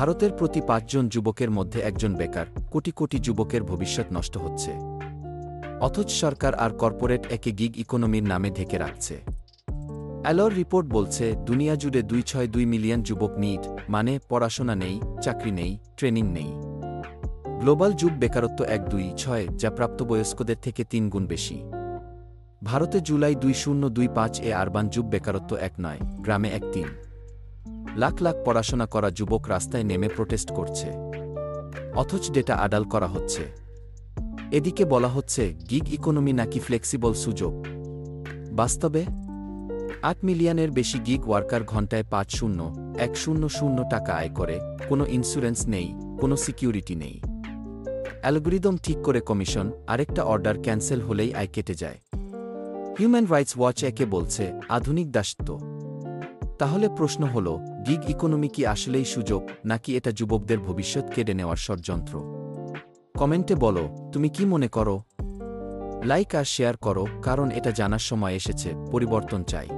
ভারতের প্রতি ৫ জন যুবকের মধ্যে একজন বেকার, কোটি কোটি যুবকের ভবিষ্যৎ নষ্ট হচ্ছে। অথচ সরকার আর কর্পোরেট একে গিগ ইকোনমির নামে ঢেকে রাখছে। অ্যালোর রিপোর্ট বলছে, দুনিয়া জুড়ে ২৬২ মিলিয়ন যুবক নিট, মানে পড়াশোনা নেই, চাকরি নেই, ট্রেনিং নেই। গ্লোবাল যুব বেকারত্ব ১.২৬, যা প্রাপ্তবয়স্কদের থেকে ৩ গুণ বেশি। ভারতে জুলাই ২০২৫ আরবান যুব বেকারত্ব ১.৯, গ্রামে ১.৩। লাখ লাখ পড়াশোনা করা যুবক রাস্তায় নেমে প্রোটেস্ট করছে। অথচ ডেটা আড়াল করা হচ্ছে। এদিকে বলা হচ্ছে গিগ ইকোনমি নাকি ফ্লেক্সিবল সুযোগ। বাস্তবে ৮ মিলিয়নের বেশি গিগ ওয়ার্কার ঘণ্টায় ৫,০০,১০০ টাকা আয় করে, কোনো ইন্স্যুরেন্স নেই, কোনো সিকিউরিটি নেই। অ্যালগরিদম ঠিক করে কমিশন, আরেকটা অর্ডার ক্যান্সেল হলেই আয় কেটে যায়। হিউম্যান রাইটস ওয়াচ একে বলছে আধুনিক দাসত্ব। তাহলে প্রশ্ন হল, গিগ ইকোনমি কি আসলেই সুযোগ, নাকি এটা যুবকদের ভবিষ্যৎ কেড়ে নেওয়ার ষড়যন্ত্র? কমেন্টে বলো তুমি কি মনে করো। লাইক আর শেয়ার করো, কারণ এটা জানার সময় এসেছে, পরিবর্তন চাই।